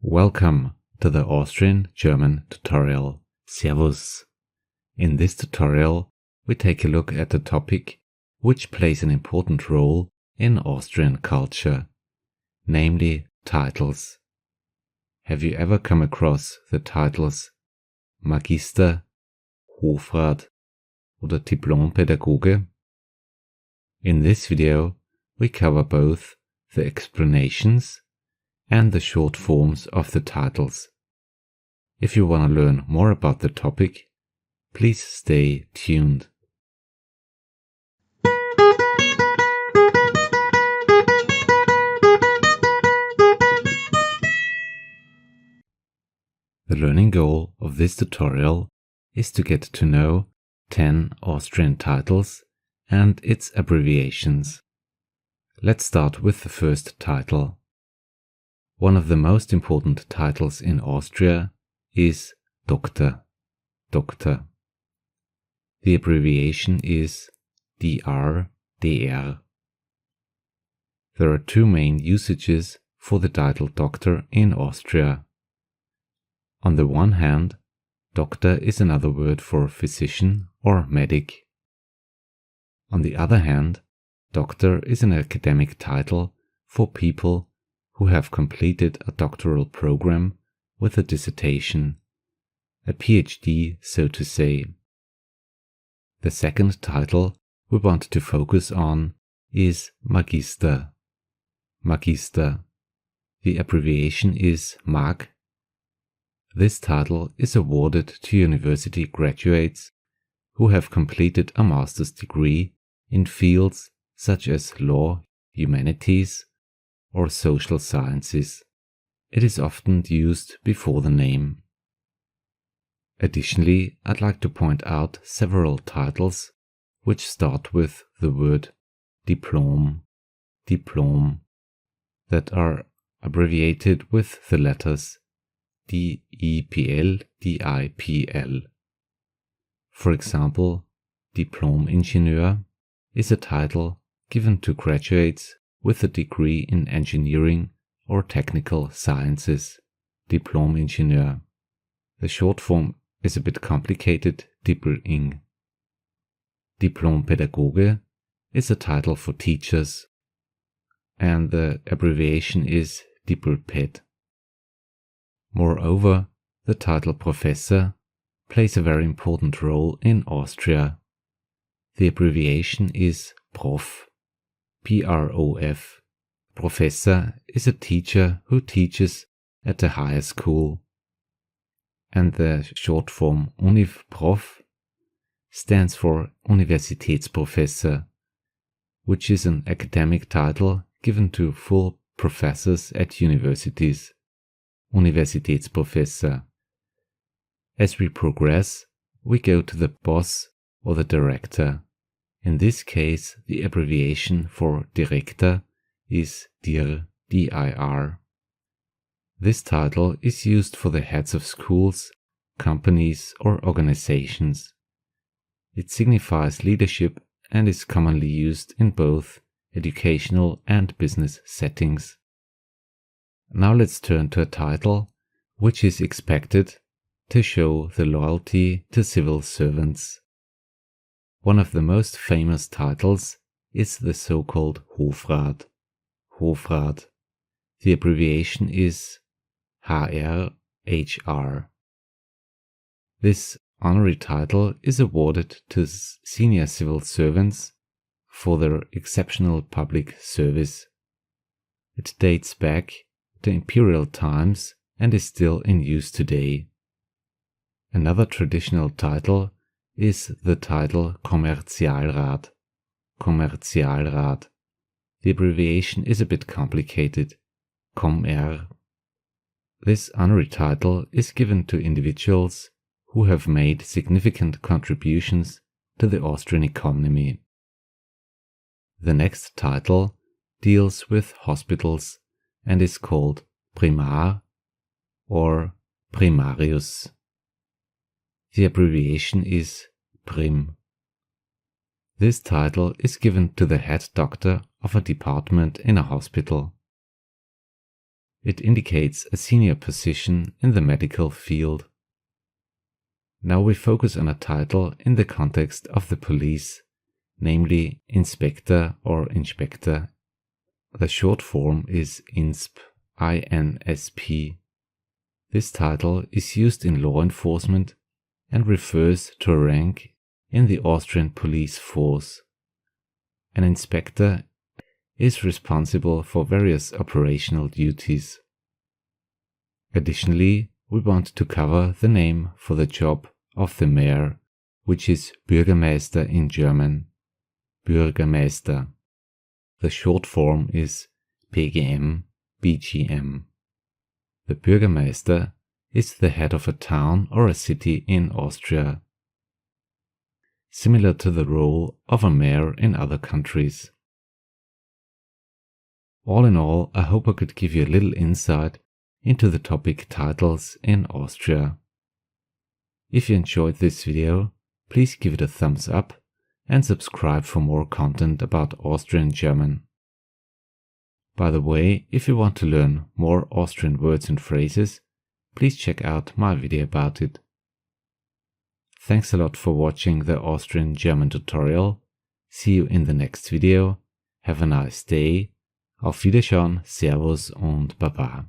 Welcome to the Austrian German tutorial. Servus. In this tutorial, we take a look at a topic which plays an important role in Austrian culture, namely titles. Have you ever come across the titles Magister, Hofrat, oder Diplompädagoge? In this video, we cover both the explanations and the short forms of the titles. If you want to learn more about the topic, please stay tuned. The learning goal of this tutorial is to get to know 10 Austrian titles and its abbreviations. Let's start with the first title. One of the most important titles in Austria is Doktor. Doktor. The abbreviation is DR. There are two main usages for the title Doctor in Austria. On the one hand, Doctor is another word for physician or medic. On the other hand, Doctor is an academic title for people who have completed a doctoral program with a dissertation, a PhD, so to say. The second title we want to focus on is Magister. Magister. The abbreviation is Mag. This title is awarded to university graduates who have completed a master's degree in fields such as law, humanities, or social sciences. It is often used before the name. Additionally, I'd like to point out several titles which start with the word Diplom, Diplom, that are abbreviated with the letters DIPL, DIPL. For example, Diplom-Ingenieur is a title given to graduates with a degree in engineering or technical sciences, Diplom-Ingenieur. The short form is a bit complicated, Diplom-Ing. Diplompädagoge is a title for teachers, and the abbreviation is Diploped. Moreover, the title Professor plays a very important role in Austria. The abbreviation is Prof. Prof. Professor is a teacher who teaches at a higher school. And the short form Univ-Prof stands for Universitätsprofessor, which is an academic title given to full professors at universities. Universitätsprofessor. As we progress, we go to the boss or the director. In this case, the abbreviation for Director is DIR, DIR. This title is used for the heads of schools, companies, or organizations. It signifies leadership and is commonly used in both educational and business settings. Now let's turn to a title which is expected to show the loyalty to civil servants. One of the most famous titles is the so-called Hofrat. Hofrat. The abbreviation is HR. This honorary title is awarded to senior civil servants for their exceptional public service. It dates back to imperial times and is still in use today. Another traditional title is the title Kommerzialrat. Kommerzialrat. The abbreviation is a bit complicated. Kommer. This honorary title is given to individuals who have made significant contributions to the Austrian economy. The next title deals with hospitals and is called Primar or Primarius. The abbreviation is Prim. This title is given to the head doctor of a department in a hospital. It indicates a senior position in the medical field. Now we focus on a title in the context of the police, namely Inspector or Inspector. The short form is INSP, INSP. This title is used in law enforcement and refers to a rank in the Austrian police force. An inspector is responsible for various operational duties. Additionally, we want to cover the name for the job of the mayor, which is Bürgermeister in German. Bürgermeister. The short form is PGM, BGM. The Bürgermeister is the head of a town or a city in Austria, similar to the role of a mayor in other countries. All in all, I hope I could give you a little insight into the topic titles in Austria. If you enjoyed this video, please give it a thumbs up and subscribe for more content about Austrian German. By the way, if you want to learn more Austrian words and phrases, please check out my video about it. Thanks a lot for watching the Austrian German tutorial. See you in the next video. Have a nice day. Auf Wiedersehen, Servus und Baba.